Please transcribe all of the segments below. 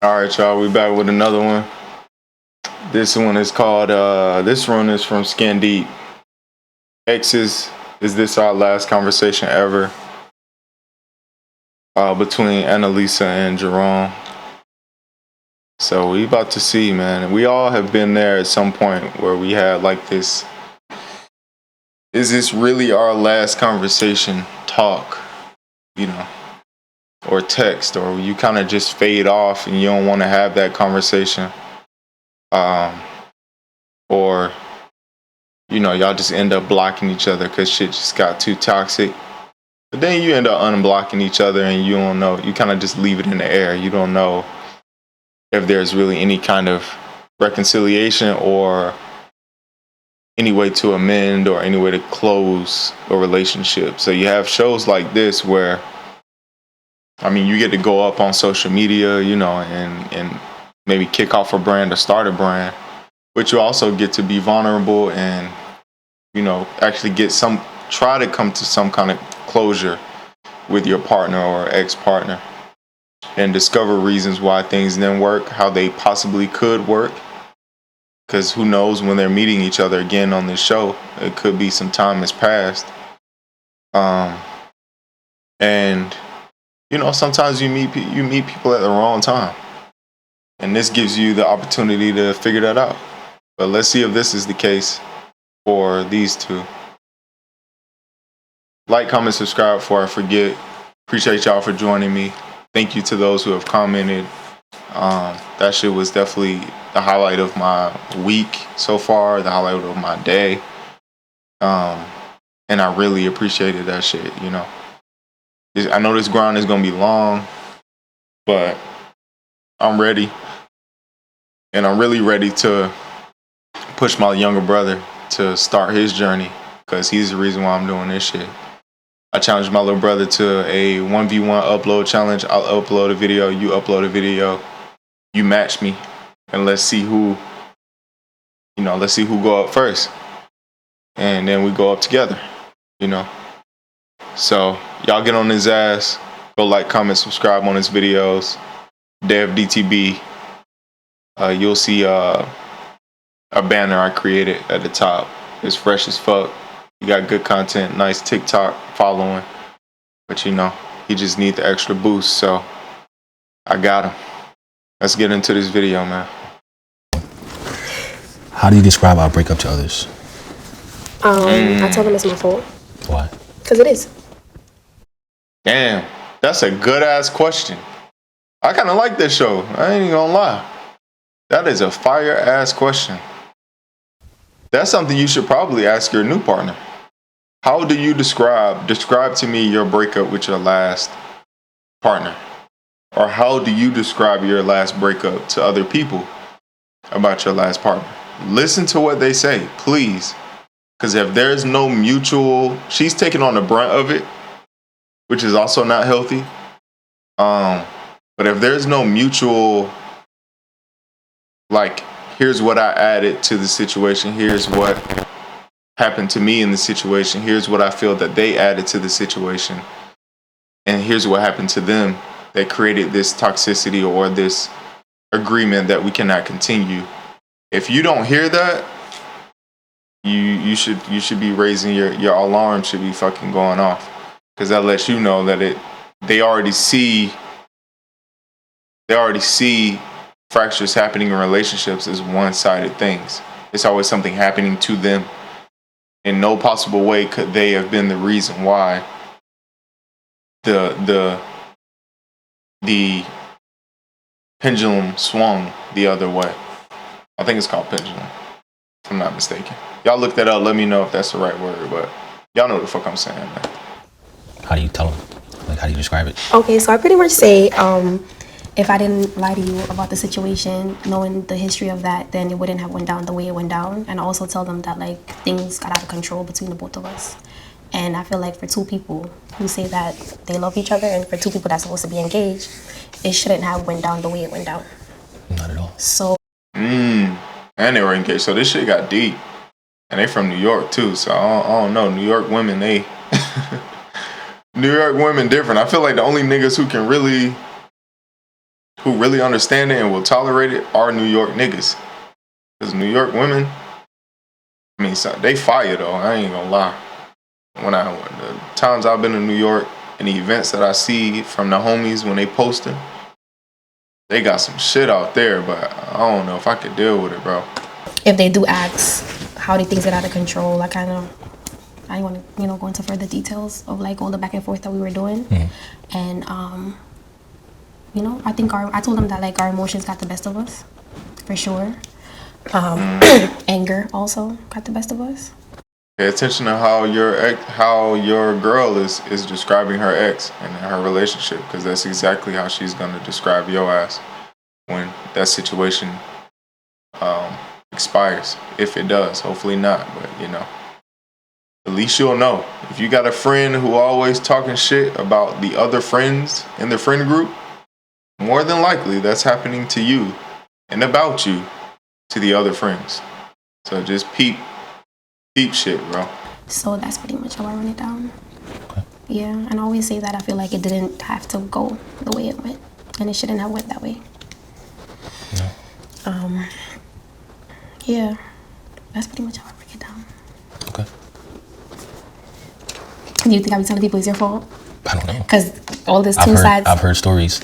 All right, y'all. We back with another one. This one is called. This one is from Skindeep. Exes. Is this our last conversation ever? Between Annalisa and Jeron. So we about to see, man. We all have been there at some point where we had like this. Is this really our last conversation? Talk, you know, or text, or you kind of just fade off and you don't want to have that conversation. Or y'all just end up blocking each other because shit just got too toxic. But then you end up unblocking each other and you don't know. You kind of just leave it in the air. You don't know if there's really any kind of reconciliation or any way to amend or any way to close a relationship. So you have shows like this where, you get to go up on social media, and maybe kick off a brand or start a brand, but you also get to be vulnerable and, actually try to come to some kind of closure with your partner or ex-partner and discover reasons why things didn't work, how they possibly could work. Because who knows, when they're meeting each other again on this show, it could be some time has passed. And sometimes you meet people at the wrong time, and this gives you the opportunity to figure that out. But let's see if this is the case for these two. Like, comment, subscribe before I forget. Appreciate y'all for joining me. Thank you to those who have commented. That shit was definitely the highlight of my week so far, the highlight of my day. And I really appreciated that shit, I know this grind is going to be long, but I'm ready. And I'm really ready to push my younger brother to start his journey, because he's the reason why I'm doing this shit. I challenged my little brother to a 1v1 upload challenge. I'll upload a video, you upload a video, you match me, and let's see who go up first. And then we go up together, So y'all get on his ass. Go like, comment, subscribe on his videos. Dev DTB. You'll see a banner I created at the top. It's fresh as fuck. You got good content, nice TikTok following. But he just need the extra boost, so I got him. Let's get into this video, man. How do you describe our breakup to others? I told him it's my fault. Why? Because it is. Damn, that's a good ass question. I kind of like this show. I ain't even gonna lie. That is a fire ass question. That's something you should probably ask your new partner. How do you describe to me your breakup with your last partner? Or how do you describe your last breakup to other people about your last partner? Listen to what they say, please. Because if there's no mutual, she's taking on the brunt of it, which is also not healthy. But if there's no mutual, like, here's what I added to the situation, here's what happened to me in the situation, here's what I feel that they added to the situation, and here's what happened to them that created this toxicity or this agreement that we cannot continue. If you don't hear that, you should be raising your alarm should be fucking going off, because that lets you know that they already see fractures happening in relationships as one-sided things. It's always something happening to them. In no possible way could they have been the reason why the pendulum swung the other way. I think it's called pendulum, if I'm not mistaken. Y'all look that up. Let me know if that's the right word, but y'all know what the fuck I'm saying, man. How do you tell them? Like, how do you describe it? Okay, so I pretty much say, if I didn't lie to you about the situation, knowing the history of that, then it wouldn't have went down the way it went down. And I also tell them that, like, things got out of control between the both of us. And I feel like for two people who say that they love each other, and for two people that's supposed to be engaged, it shouldn't have went down the way it went down. Not at all. So. And they were engaged. So this shit got deep. And they from New York too. So I don't know. New York women, New York women different. I feel like the only niggas who can really who really understand it and will tolerate it are New York niggas. Because New York women, I mean, they fire though. I ain't gonna lie. The times I've been in New York and the events that I see from the homies when they posting, they got some shit out there, but I don't know if I could deal with it, bro. If they do ask how do things get out of control, I don't want to, go into further details of like all the back and forth that we were doing. And I think I told them that like our emotions got the best of us, for sure. Anger also got the best of us. Pay attention to how your girl is describing her ex and her relationship, because that's exactly how she's gonna describe your ass when that situation expires. If it does, hopefully not, but at least you'll know. If you got a friend who always talking shit about the other friends in the friend group, more than likely that's happening to you and about you to the other friends. So just peep shit, bro. So that's pretty much how I run it down. Okay. Yeah, and I always say that I feel like it didn't have to go the way it went, and it shouldn't have went that way. No. Yeah, that's pretty much how I break it down. Okay. Do you think I be telling people it's your fault? I don't know. Because all this two sides. I've heard stories.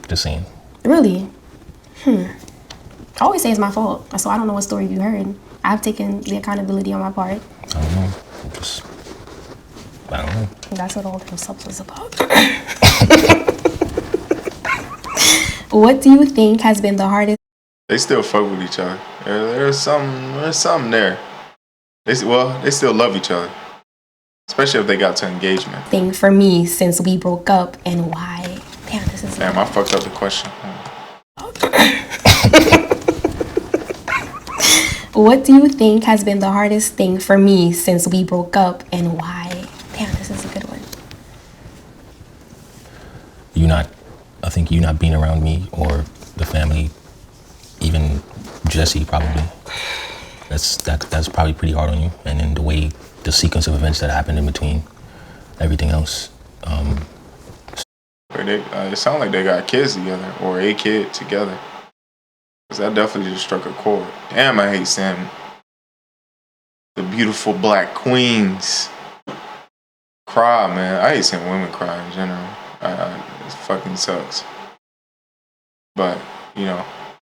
Just saying. Really? I always say it's my fault, so I don't know what story you heard. I've taken the accountability on my part. I don't know. I don't know. That's what all them subs was about. What do you think has been the hardest? They still fuck with each other. There's something there. They still love each other, especially if they got to engagement. Thing for me since we broke up and why? Damn, this is. Damn, I fucked up the question. What do you think has been the hardest thing for me since we broke up and why? Damn, this is a good one. I think you not being around me or the family, even Jesse probably. That's probably pretty hard on you. And then the sequence of events that happened in between everything else. It sounds like they got kids together or a kid together. Because that definitely just struck a chord. Damn, I hate Sam. The beautiful black queens cry, man. I hate seeing women cry in general. It fucking sucks. But,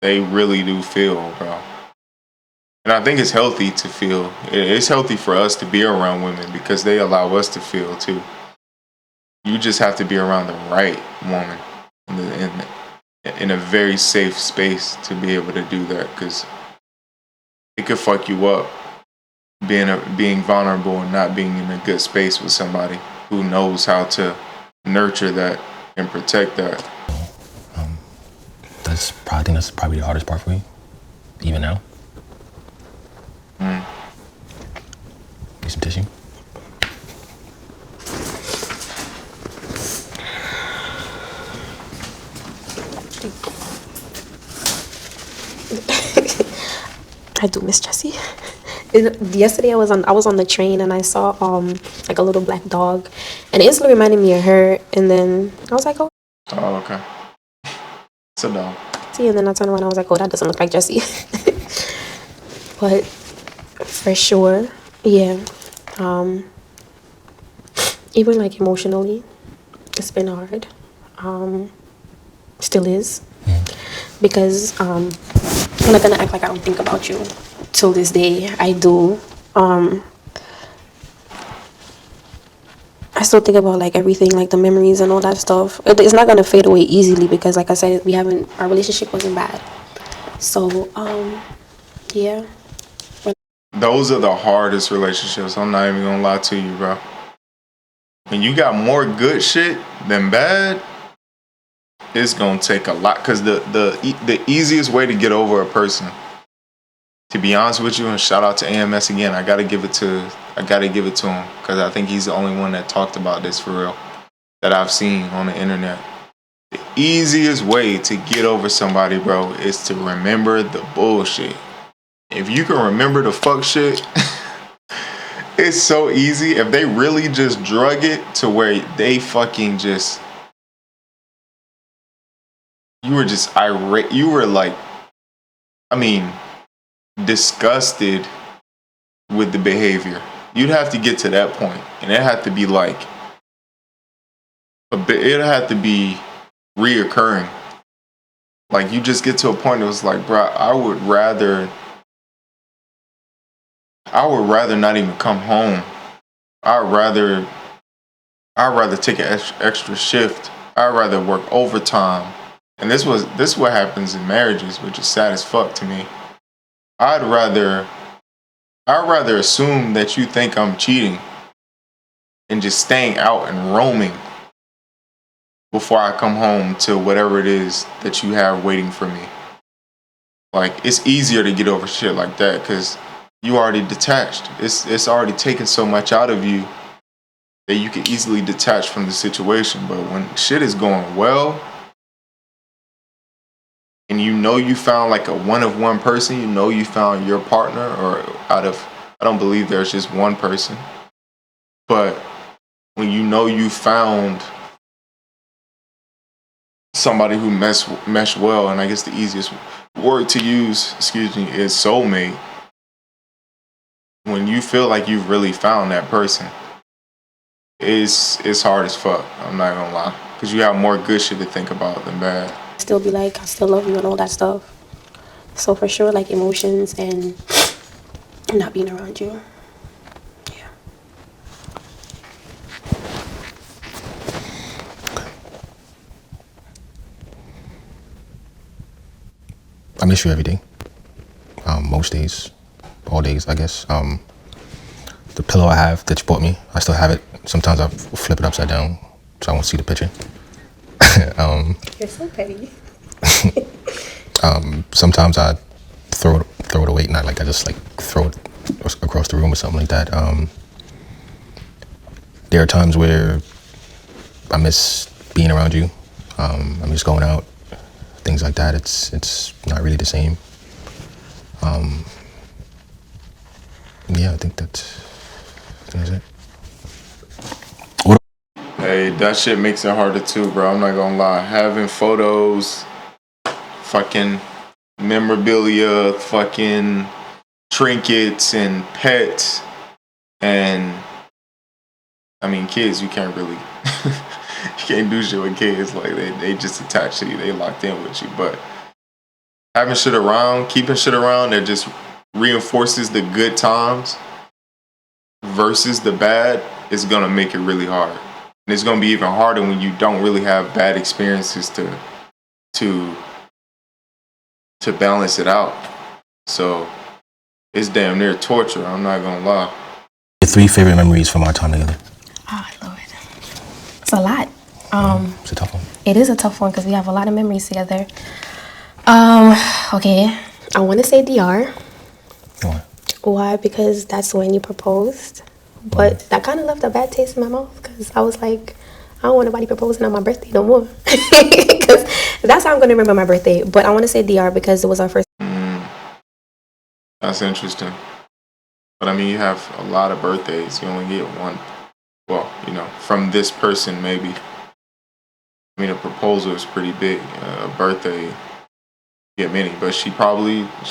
they really do feel, bro. And I think it's healthy to feel. It's healthy for us to be around women because they allow us to feel, too. You just have to be around the right woman in a very safe space to be able to do that, because it could fuck you up being vulnerable and not being in a good space with somebody who knows how to nurture that and protect that. I think that's probably the hardest part for me, even now. Need some tissue? I do miss Jesse. Yesterday I was on the train and I saw like a little black dog, and it instantly reminded me of her. And then I was like, oh, okay, it's a dog. See, and then I turned around and I was like, oh, that doesn't look like Jesse. But for sure, yeah. Even like emotionally, it's been hard. Still is, because I'm not gonna act like I don't think about you. Till this day, I do. I still think about like everything, like the memories and all that stuff. It's not gonna fade away easily because, like I said, our relationship wasn't bad. So, yeah. Those are the hardest relationships. I'm not even gonna lie to you, bro. When you got more good shit than bad, it's gonna take a lot. Cause the easiest way to get over a person, to be honest with you, and shout out to AMS again, I gotta give it to him, because I think he's the only one that talked about this for real that I've seen on the internet. The easiest way to get over somebody, bro, is to remember the bullshit. If you can remember the fuck shit, it's so easy. If they really just drug it to where they fucking just you were just irate. You were like, I mean, disgusted with the behavior. You'd have to get to that point, and it had to be like a bit. It had to be reoccurring. Like you just get to a point that was like, bro, I would rather not even come home. I'd rather take an extra shift. I'd rather work overtime. And this is what happens in marriages, which is sad as fuck to me. I'd rather assume that you think I'm cheating and just staying out and roaming before I come home to whatever it is that you have waiting for me. Like, it's easier to get over shit like that because you already detached. It's already taken so much out of you that you can easily detach from the situation. But when shit is going well, and you know you found like a one of one person, you know you found your partner, or I don't believe there's just one person. But when you know you found somebody who mesh well, and I guess the easiest word to use, is soulmate. When you feel like you've really found that person, it's hard as fuck. I'm not gonna lie, because you have more good shit to think about than bad. Still be like, I still love you and all that stuff. So for sure, like emotions and not being around you. Yeah. I miss you every day. Most days, all days, I guess. The pillow I have that you bought me, I still have it. Sometimes I flip it upside down so I won't see the picture. You're so petty. Sometimes I throw it away, not like I just like throw it across the room or something like that. There are times where I miss being around you. I miss going out, things like that. It's not really the same. Yeah, I think that's it. Hey, that shit makes it harder too, bro. I'm not gonna lie. Having photos, fucking memorabilia, fucking trinkets and pets, and I mean kids, you can't really you can't do shit with kids. Like they just attached to you, they locked in with you. But having shit around, keeping shit around that just reinforces the good times versus the bad is gonna make it really hard. And it's gonna be even harder when you don't really have bad experiences to balance it out. So it's damn near torture, I'm not gonna lie. Your 3 favorite memories from our time together? Oh, Lord. It's a lot. It's a tough one. It is a tough one because we have a lot of memories together. Okay. I want to say DR. Why? Why? Because that's when you proposed. But that kind of left a bad taste in my mouth because I was like, I don't want nobody proposing on my birthday no more. Because that's how I'm going to remember my birthday. But I want to say DR because it was our first. That's interesting. But I mean, you have a lot of birthdays. You only get one. Well, you know, from this person, maybe. I mean, a proposal is pretty big. A birthday, you get many. But she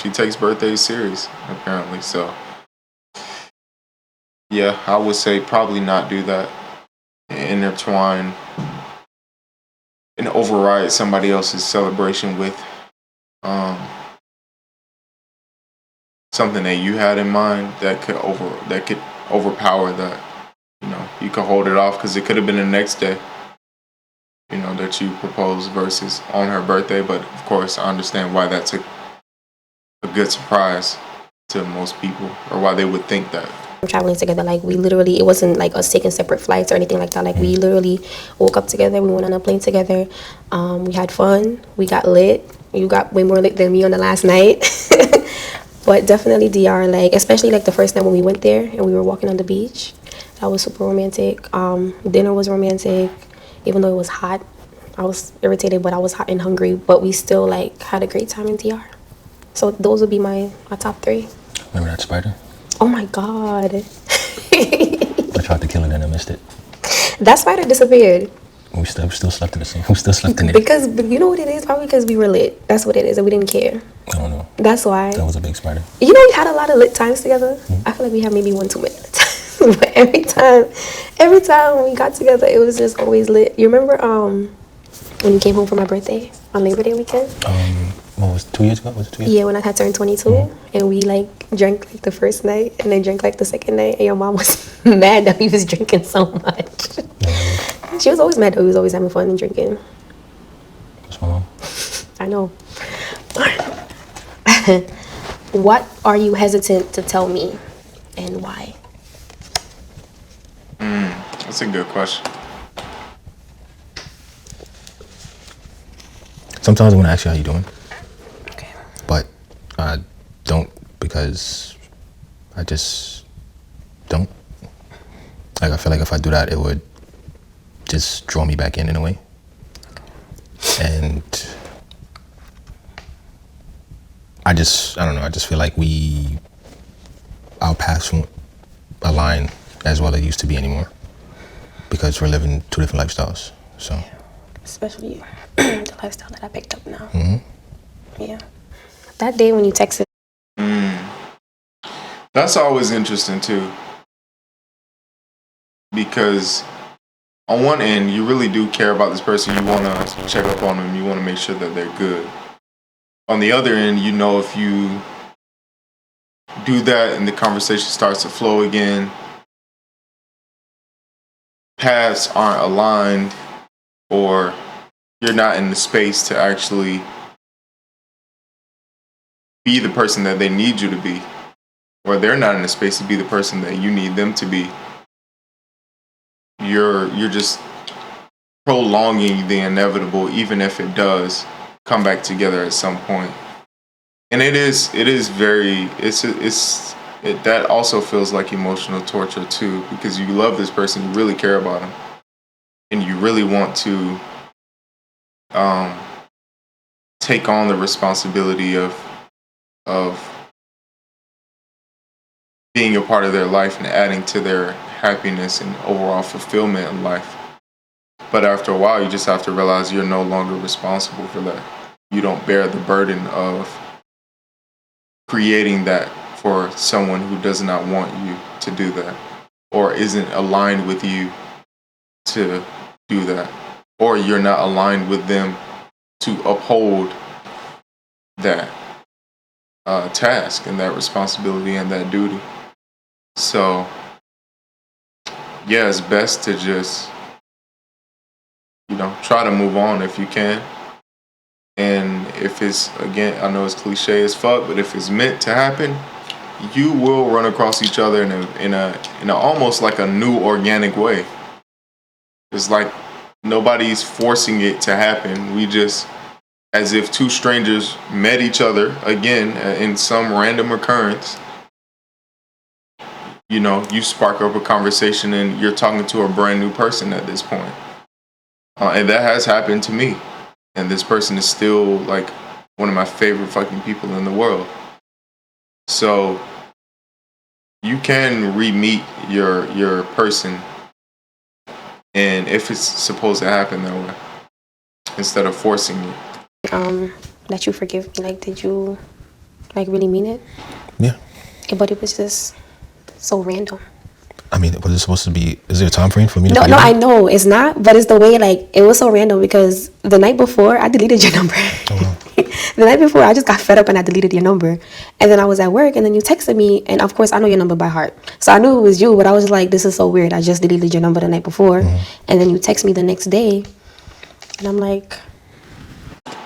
takes birthdays serious, apparently. So, yeah, I would say probably not do that. Intertwine and override somebody else's celebration with something that you had in mind that could overpower that. You know, you could hold it off because it could have been the next day, you know, that you proposed versus on her birthday. But of course, I understand why that's a good surprise to most people, or why they would think that. Traveling together, like we literally, it wasn't like us taking separate flights or anything like that. Like we literally woke up together, we went on a plane together, we had fun, we got lit. You got way more lit than me on the last night. But definitely DR, like especially like the first night when we went there and we were walking on the beach. That was super romantic. Dinner was romantic, even though it was hot. I was irritated, but I was hot and hungry. But we still like had a great time in DR. So those would be my top 3. Remember that spider? Oh my God. I tried to kill it and I missed it. That spider disappeared. We still slept in the same. We still slept in it. Because you know what it is? Probably because we were lit. That's what it is, and we didn't care. I don't know. That's why. That was a big spider. You know, we had a lot of lit times together. I feel like we had maybe one too many lit times. But every time we got together, it was just always lit. You remember when you came home for my birthday on Labor Day weekend? What was it, 2 years ago? Was it 2 years? Yeah, when I had turned 22, and we like drank like the first night, and then drank like the second night, and your mom was mad that we was drinking so much. She was always mad that we was always having fun and drinking. That's my mom. I know. What are you hesitant to tell me, and why? That's a good question. Sometimes I want to ask you how you doing, Okay. but I don't because I just don't. Like I feel like if I do that, it would just draw me back in a way. And I don't know. I just feel like our paths won't align as well as it used to be anymore because we're living two different lifestyles. So. Especially the lifestyle that I picked up now. Yeah. That day when you texted. That's always interesting too. Because on one end, you really do care about this person. You want to check up on them. You want to make sure that they're good. On the other end, you know if you do that and the conversation starts to flow again, paths aren't aligned, or you're not in the space to actually be the person that they need you to be, or they're not in the space to be the person that you need them to be. You're just prolonging the inevitable, even if it does come back together at some point. And that also feels like emotional torture too, because you love this person, you really care about them, and you really want to take on the responsibility of being a part of their life and adding to their happiness and overall fulfillment in life. But after a while, you just have to realize you're no longer responsible for that. You don't bear the burden of creating that for someone who does not want you to do that, or isn't aligned with you to do that, or you're not aligned with them to uphold that task and that responsibility and that duty. So yeah, it's best to just, try to move on if you can. And if it's, again, I know it's cliche as fuck, but if it's meant to happen, you will run across each other in a almost like a new organic way. It's like nobody's forcing it to happen. We just, as if two strangers met each other again in some random occurrence. You spark up a conversation and you're talking to a brand new person at this point. And that has happened to me. And this person is still like one of my favorite fucking people in the world. So you can re-meet your person, and if it's supposed to happen that way, instead of forcing it. That you forgive me. Like, did you really mean it? Yeah. But it was just so random. I mean, was it supposed to be? Is there a time frame for me to? No, I know it's not, but it's the way it was so random because the night before I deleted your number. Oh, wow. The night before I just got fed up and I deleted your number, and then I was at work and then you texted me, and of course I know your number by heart, so I knew it was you, but I was like, this is so weird. I just deleted your number the night before, and then you text me the next day, and I'm like,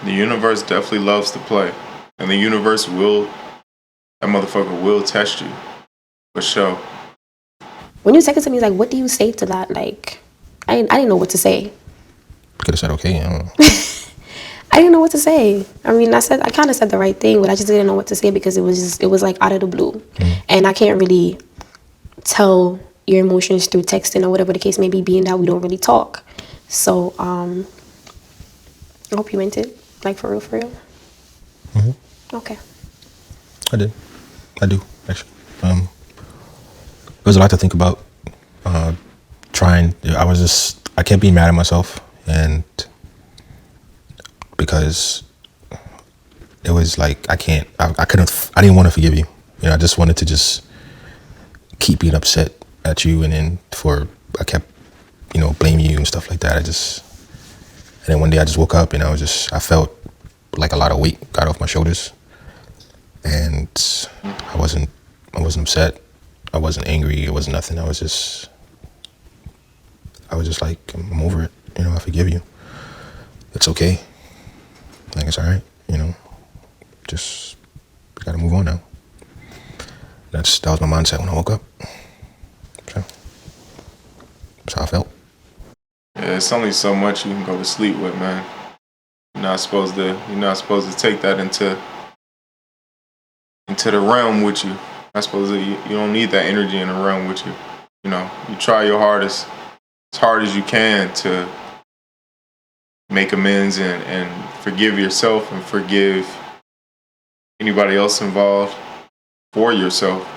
the universe definitely loves to play, and the universe that motherfucker will test you, for sure. When you texted me, what do you say to that? Like, I didn't know what to say. Could have said okay. I don't know. I didn't know what to say. I mean, I kind of said the right thing, but I just didn't know what to say because it was like out of the blue, and I can't really tell your emotions through texting or whatever the case may be, being that we don't really talk. So I hope you meant it, for real, for real. Okay. I did. I do actually. There's a lot to think about. I kept being mad at myself, and because it was like I didn't want to forgive you. You know, I just wanted to just keep being upset at you, and then I kept, you know, blaming you and stuff like that. And then one day I just woke up and I felt like a lot of weight got off my shoulders, and I wasn't upset. I wasn't angry. It was nothing. I was just like, I'm over it. You know, I forgive you. It's okay. Like, it's all right. You know, just gotta move on now. That was my mindset when I woke up. So that's how I felt. Yeah, it's only so much you can go to sleep with, man. You're not supposed to take that into the realm with you. You don't need that energy in the realm with you. You know, you try your hardest, as hard as you can, to make amends and forgive yourself and forgive anybody else involved for yourself.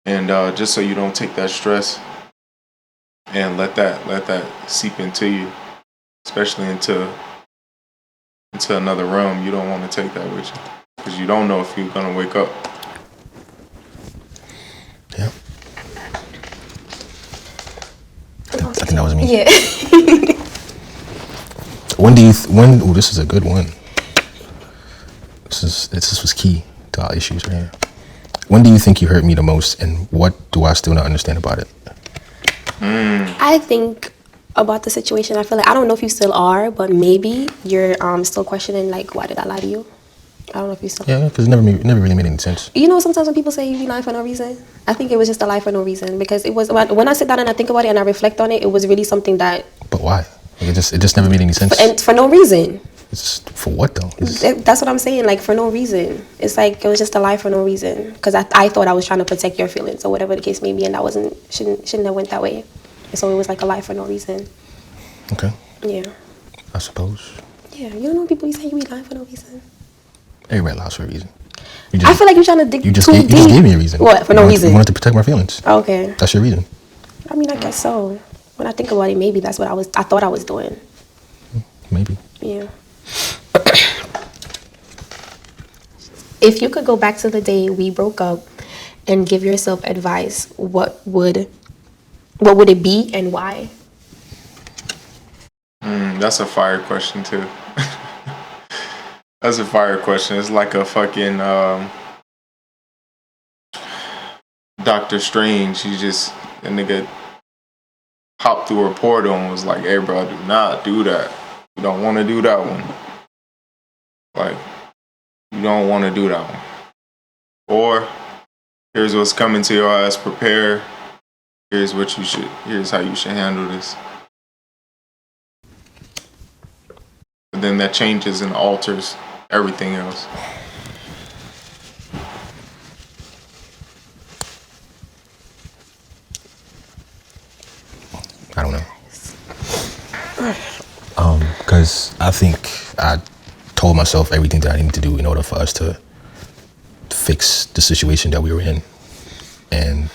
And just so you don't take that stress and let that seep into you, especially into another realm. You don't want to take that with you because you don't know if you're gonna wake up. Yeah. I think that was me. Yeah. Oh, this is a good one. This was key to our issues right here. When do you think you hurt me the most, and what do I still not understand about it? I think about the situation, I feel like, I don't know if you still are, but maybe you're still questioning, like, why did I lie to you? I don't know if you still. Yeah, because it never really made any sense. You know, sometimes when people say you be lying for no reason, I think it was just a lie for no reason, because it was, when I sit down and I think about it and I reflect on it, it was really something that. But why? Like, it just never made any sense. And for no reason. It's for what though? That's what I'm saying. Like, for no reason. It's like it was just a lie for no reason. Because I thought I was trying to protect your feelings or whatever the case may be, and that shouldn't have went that way. And so it was like a lie for no reason. Okay. Yeah. I suppose. Yeah. You don't know people you say you be lying for no reason. Everybody lies for a reason. I feel like you're trying to dig too deep. You just gave me a reason. What? For no reason? You wanted to protect my feelings. Okay. That's your reason. I mean, I guess so. When I think about it, maybe that's what I thought I was doing. Maybe. Yeah. If you could go back to the day we broke up and give yourself advice, what would it be and why? That's a fire question too. That's a fire question. It's like a fucking Doctor Strange. The nigga hopped through a portal and was like, "Hey, bro, do not do that. You don't want to do that one. Like, you don't want to do that one. Or here's what's coming to your ass. Prepare. Here's how you should handle this." But then that changes and alters everything else. I don't know. Because I think I told myself everything that I needed to do in order for us to fix the situation that we were in, and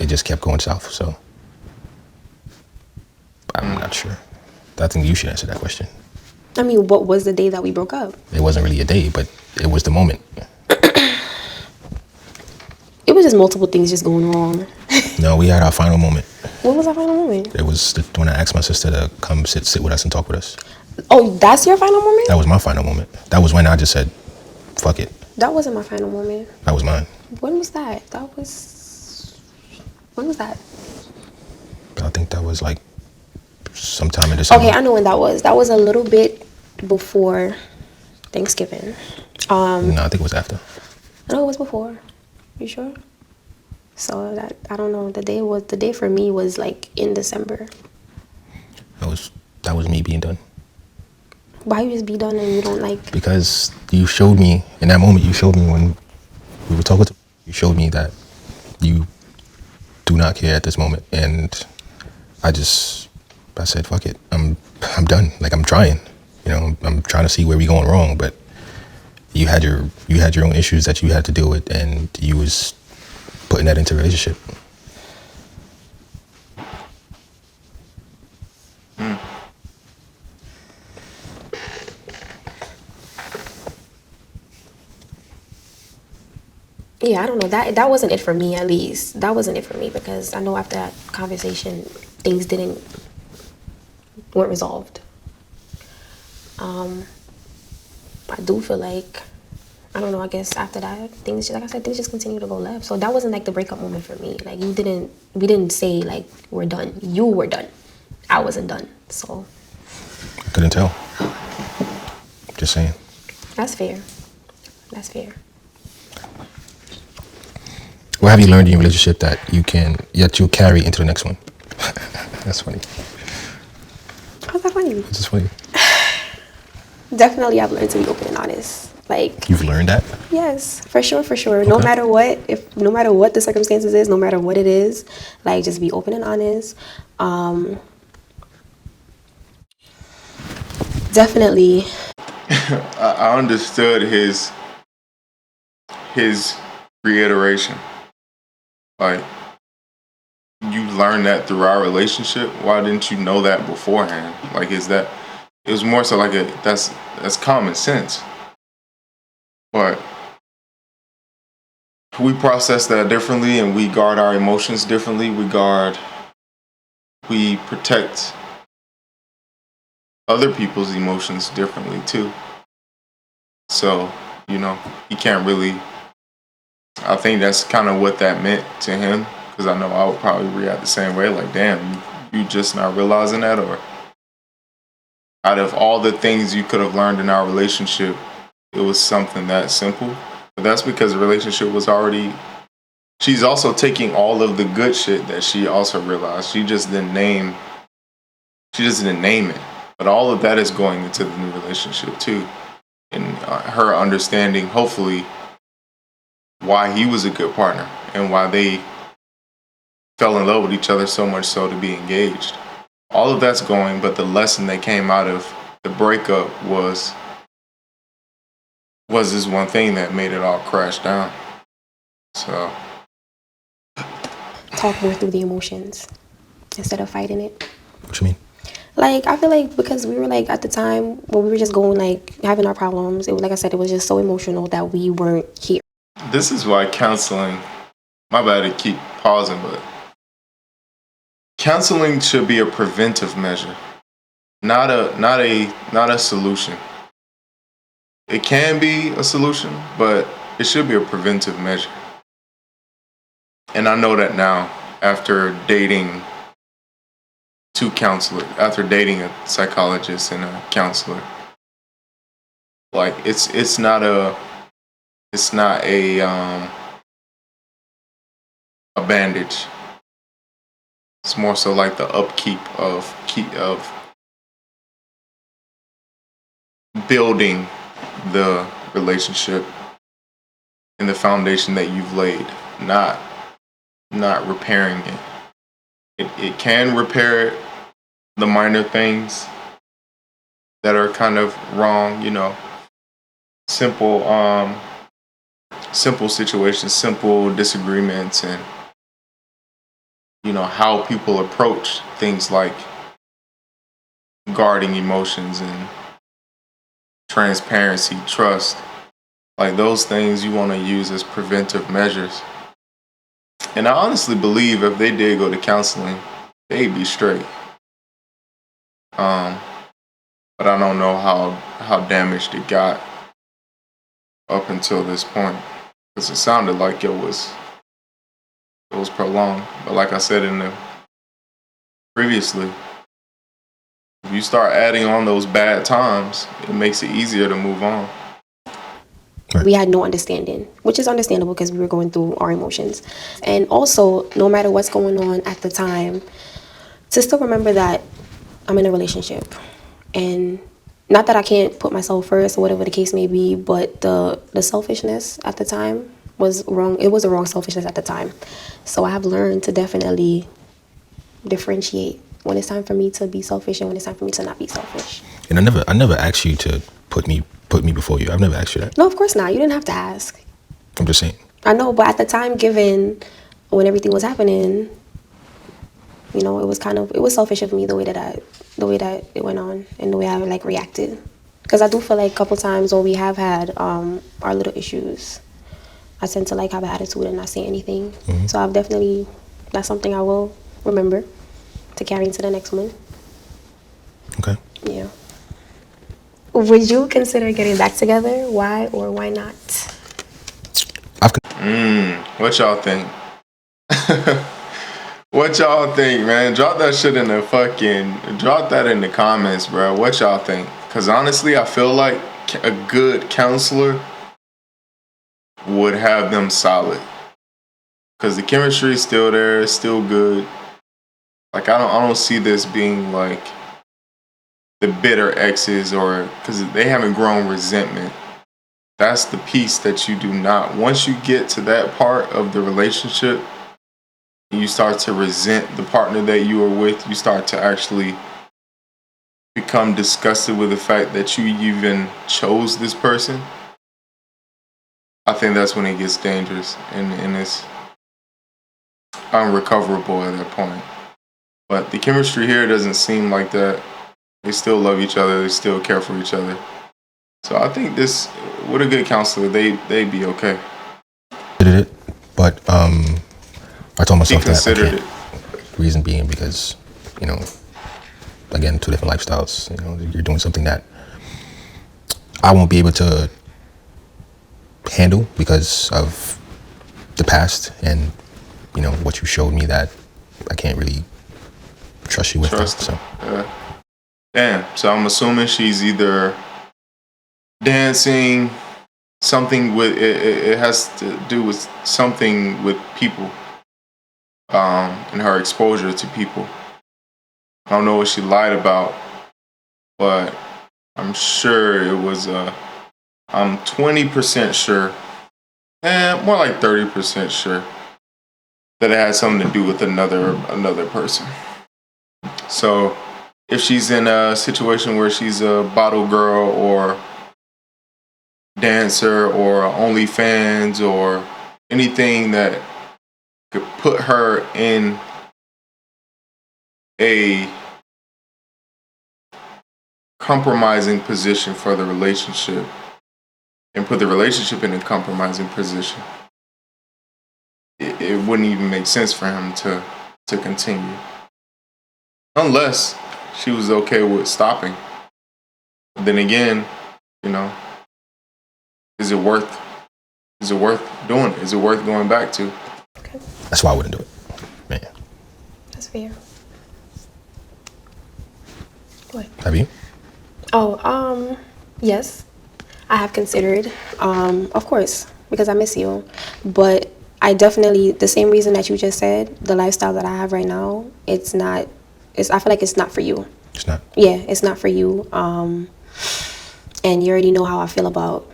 it just kept going south. So I'm not sure. I think you should answer that question. I mean, what was the day that we broke up? It wasn't really a day, but it was the moment. It was just multiple things just going wrong. No, we had our final moment. What was our final moment? It was when I asked my sister to come sit with us and talk with us. Oh, that's your final moment? That was my final moment. That was when I just said, fuck it. That wasn't my final moment. That was mine. When was that? When was that? I think that was like sometime in December. Okay, I know when that was. That was a little bit before Thanksgiving. No, I think it was after. No, it was before. You sure? So that, I don't know. The day for me was like in December. That was me being done. Why you just be done and you don't like? Because you showed me in that moment. You showed me when we were talking. You showed me that you do not care at this moment, and I said, fuck it. I'm done. Like, I'm trying. You know, I'm trying to see where we going wrong, but you had your own issues that you had to deal with, and you was putting that into a relationship. Yeah, I don't know. That wasn't it for me, at least. That wasn't it for me, because I know after that conversation, things weren't resolved. I do feel like, I don't know, I guess after that, things, like I said, things just continue to go left. So that wasn't like the breakup moment for me. Like, we didn't say like, we're done. You were done. I wasn't done. So. Couldn't tell. Just saying. That's fair. That's fair. What have you learned in your relationship that you'll carry into the next one? That's funny. How's that funny? It's just funny. Definitely, I've learned to be open and honest. Like, You've learned that? yes, for sure. Okay. No matter what the circumstances is, no matter what it is, like, just be open and honest. Definitely. I understood his reiteration. Like, you learned that through our relationship. Why didn't you know that beforehand? Like, it was more so like that's common sense. But we process that differently, and we guard our emotions differently. We protect other people's emotions differently too. So, he can't really, I think that's kind of what that meant to him, because I know I would probably react the same way, like, damn, you just not realizing that? Or out of all the things you could have learned in our relationship, it was something that simple. But that's because the relationship was already, she's also taking all of the good shit that she also realized. She just didn't name it. But all of that is going into the new relationship too. And her understanding, hopefully, why he was a good partner and why they fell in love with each other so much so to be engaged. All of that's going, but the lesson that came out of the breakup was this one thing that made it all crash down. So Talk more through the emotions instead of fighting it. What you mean? Like, I feel like because we were like, at the time when we were just going, like, having our problems, it was, like I said, it was just so emotional that we weren't here. this is why counseling, my bad to keep pausing, but counseling should be a preventive measure, not a solution. It can be a solution, but it should be a preventive measure. And I know that now, after dating two counselors, after dating a psychologist and a counselor. Like, it's not a bandage. It's more so like the upkeep of building the relationship and the foundation that you've laid, not repairing it. It can repair the minor things that are kind of wrong, simple situations, simple disagreements, and how people approach things like guarding emotions and transparency, trust. Like, those things you want to use as preventive measures. And I honestly believe if they did go to counseling, they'd be straight. But I don't know how damaged it got up until this point, because it sounded like it was prolonged. But like I said previously, if you start adding on those bad times, it makes it easier to move on. Right. We had no understanding, which is understandable because we were going through our emotions. And also, no matter what's going on at the time, to still remember that I'm in a relationship. And not that I can't put myself first or whatever the case may be, but the selfishness at the time was wrong. It was a wrong selfishness at the time. So I have learned to definitely differentiate when it's time for me to be selfish and when it's time for me to not be selfish. And I never asked you to put me before you. I've never asked you that. No, of course not. You didn't have to ask. I'm just saying. I know, but at the time, given when everything was happening, it was selfish of me the way that it went on and the way I reacted. Because I do feel like a couple times when we have had our little issues, I tend to like have an attitude and not say anything. So I've definitely, that's something I will remember to carry into the next one. Okay. Yeah. Would you consider getting back together? Why or why not? What y'all think? What y'all think, man? Drop that shit in the drop that in the comments, bro. What y'all think? Because honestly, I feel like a good counselor would have them solid. Because the chemistry is still there, it's still good. Like, I don't see this being like the bitter exes, or because they haven't grown resentment. That's the piece that you do not. Once you get to that part of the relationship, you start to resent the partner that you are with. You start to actually become disgusted with the fact that you even chose this person. I think that's when it gets dangerous, and it's unrecoverable at that point. But the chemistry here doesn't seem like that. They still love each other. They still care for each other. So I think this, with a good counselor, they'd be okay. Did it, but I told myself that I considered can't. Reason being because, again, two different lifestyles. You're doing something that I won't be able to handle because of the past and what you showed me that I can't really trust you with. So damn. So I'm assuming she's either dancing, something with it has to do with something with people, and her exposure to people. I don't know what she lied about, but I'm sure it was I'm 20% sure, more like 30% sure that it had something to do with another person. So if she's in a situation where she's a bottle girl or dancer or OnlyFans or anything that could put her in a compromising position for the relationship and put the relationship in a compromising position, it wouldn't even make sense for him to continue. Unless she was okay with stopping. But then again, is it worth doing it? Is it worth going back to? Okay. That's why I wouldn't do it. Man. That's fair. What? Have you? Oh, yes. I have considered, of course, because I miss you. But I definitely, the same reason that you just said, the lifestyle that I have right now, I feel like it's not for you. It's not? Yeah, it's not for you. And you already know how I feel about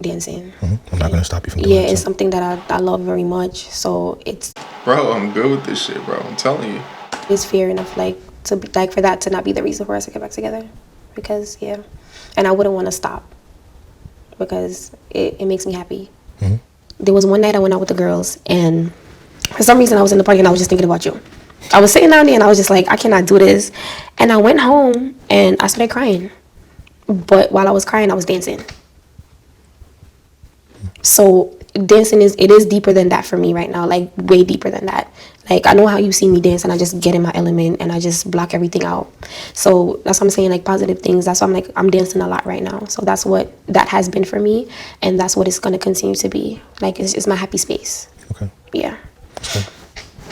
dancing. I'm not going to stop you from doing it. Yeah, it's something that I love very much. So it's... Bro, I'm good with this shit, bro. I'm telling you. It's fair enough, for that to not be the reason for us to get back together. Because, yeah. And I wouldn't want to stop. Because it makes me happy. There was one night I went out with the girls, and for some reason I was in the party and I was just thinking about you. I was sitting down there and I was just like, I cannot do this. And I went home and I started crying. But while I was crying, I was dancing. So dancing is deeper than that for me right now, like way deeper than that. Like I know how you see me dance and I just get in my element and I just block everything out. So that's what I'm saying, like positive things. That's why I'm dancing a lot right now. So that's what that has been for me, and that's what it's going to continue to be. Like it's my happy space. Okay. Yeah. That's good.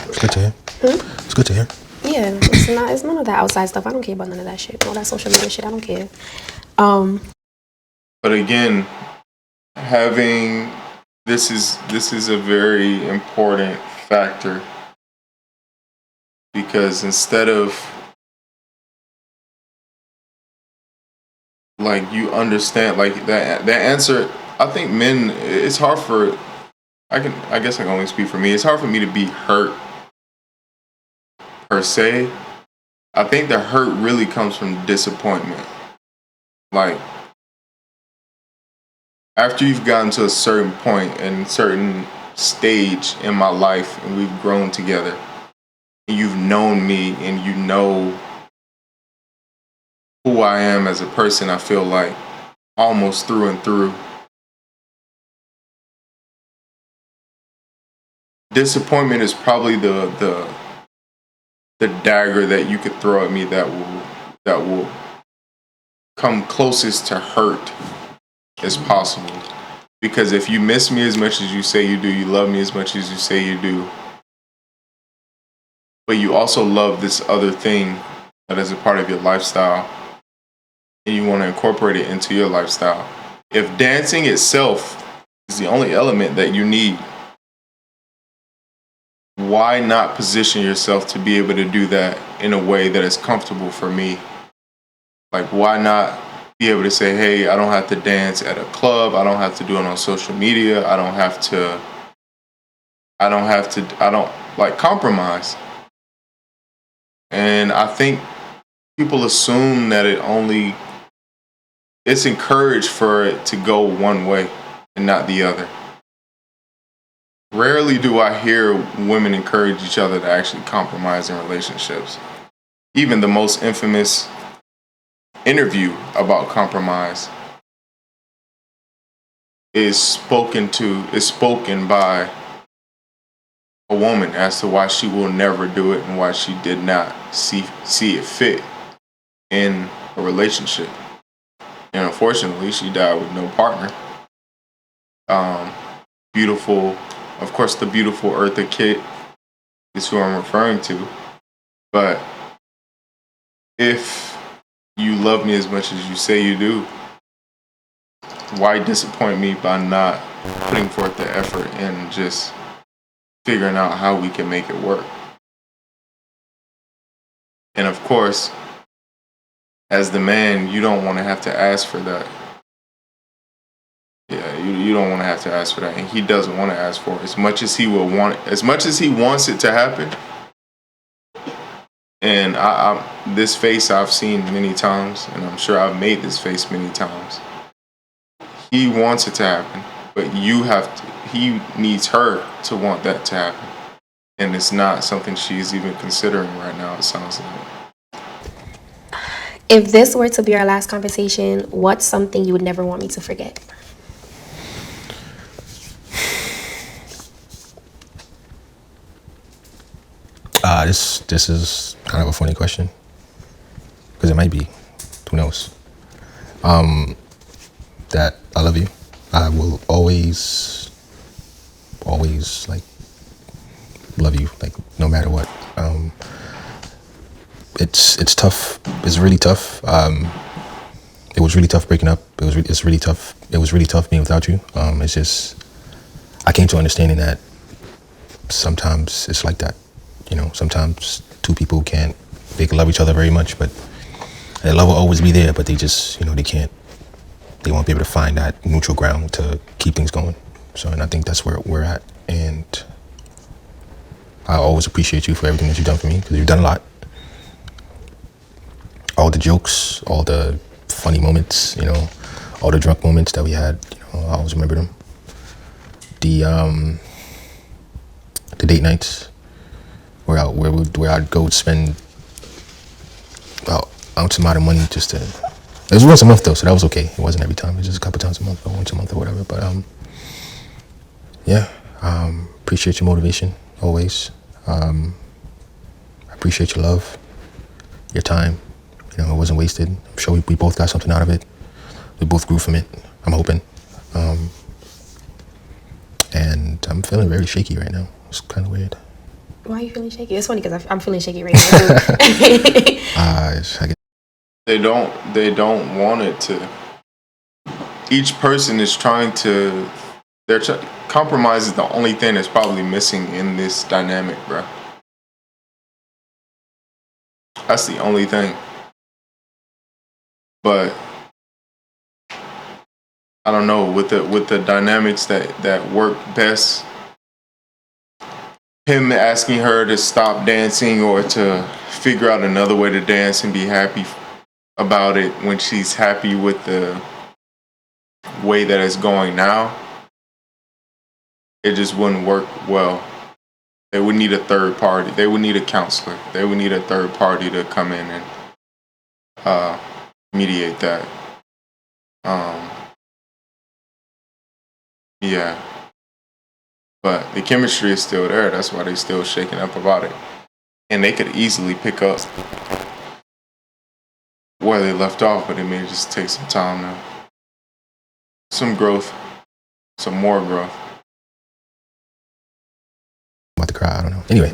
It's good to hear. It's good to hear. Yeah, it's none of that outside stuff. I don't care about none of that shit. All that social media shit, I don't care. But again, this is a very important factor, because instead of like you understand like that answer, I think men, it's hard for I guess I can only speak for me. It's hard for me to be hurt per se. I think the hurt really comes from disappointment. Like after you've gotten to a certain point and certain stage in my life and we've grown together, and you've known me and you know who I am as a person, I feel like almost through and through. disappointment is probably the dagger that you could throw at me that will come closest to hurt as possible. Because if you miss me as much as you say you do, you love me as much as you say you do, but you also love this other thing that is a part of your lifestyle, and you want to incorporate it into your lifestyle. If dancing itself is the only element that you need, why not position yourself to be able to do that in a way that is comfortable for me? Like, why not be able to say, hey, I don't have to dance at a club. I don't have to do it on social media. I don't like compromise. And I think people assume that it's encouraged for it to go one way and not the other. Rarely do I hear women encourage each other to actually compromise in relationships. Even the most infamous interview about compromise is spoken by a woman as to why she will never do it and why she did not see it fit in a relationship. And unfortunately, she died with no partner. Beautiful, of course, the beautiful Eartha Kitt is who I'm referring to. But if you love me as much as you say you do, why disappoint me by not putting forth the effort and just figuring out how we can make it work? And of course, as the man, you don't want to have to ask for that. Yeah, you don't want to have to ask for that, and he doesn't want to ask for it as much as he will want it, as much as he wants it to happen. And this face I've seen many times, and I'm sure I've made this face many times. He wants it to happen, but he needs her to want that to happen. And it's not something she's even considering right now, it sounds like. If this were to be our last conversation, what's something you would never want me to forget? This is kind of a funny question, because it might be. Who knows? That I love you. I will always like love you, like no matter what. It's tough. It's really tough. It was really tough breaking up. It's really tough. It was really tough being without you. It's just, I came to understanding that sometimes it's like that. You know, sometimes two people they can love each other very much, but that love will always be there, but they just, they won't be able to find that neutral ground to keep things going. So, and I think that's where we're at. And I always appreciate you for everything that you've done for me, because you've done a lot. All the jokes, all the funny moments, all the drunk moments that we had, I always remember them. The date nights where I'd go spend ounce amount of money just to. It was once a month though, so that was okay. It wasn't every time. It was just a couple times a month, or once a month, or whatever. But appreciate your motivation always. I appreciate your love, your time. It wasn't wasted. I'm sure we both got something out of it. We both grew from it, I'm hoping. And I'm feeling very shaky right now. It's kind of weird. Why are you feeling shaky? It's funny because I'm feeling shaky right now. They don't want it to. Each person is trying to. Compromise is the only thing that's probably missing in this dynamic, bro. That's the only thing. But I don't know, with the dynamics that work best, him asking her to stop dancing or to figure out another way to dance and be happy about it when she's happy with the way that it's going now, it just wouldn't work well. They would need a third party. They would need a counselor. They would need a third party to come in and mediate that. Yeah. But the chemistry is still there. That's why they still shaking up about it. And they could easily pick up where they left off, but it may just take some time now. Some growth. Some more growth. I'm about to cry. I don't know. Anyway,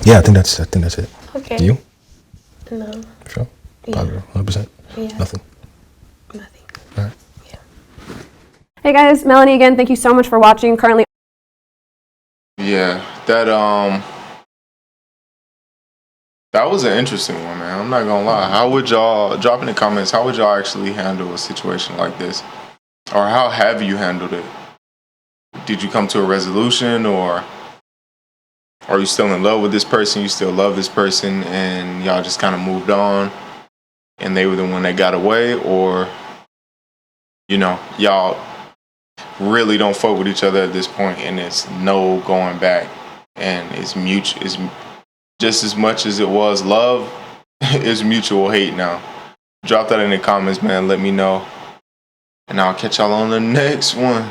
yeah, I think that's it. Okay. You? No. Sure. Yeah. Positive. 100%. Yeah. Nothing. Nothing. All right. Yeah. Hey guys, Melanie again. Thank you so much for watching. Currently. Yeah, that was an interesting one, man. I'm not gonna lie. How would y'all drop in the comments? How would y'all actually handle a situation like this, or how have you handled it? Did you come to a resolution, or are you still in love with this person? You still love this person, and y'all just kind of moved on, and they were the one that got away, or y'all really don't fuck with each other at this point, and it's no going back, and it's mutual. It's just as much as it was love, it's mutual hate now. Drop that in the comments, man. Let me know. And I'll catch y'all on the next one.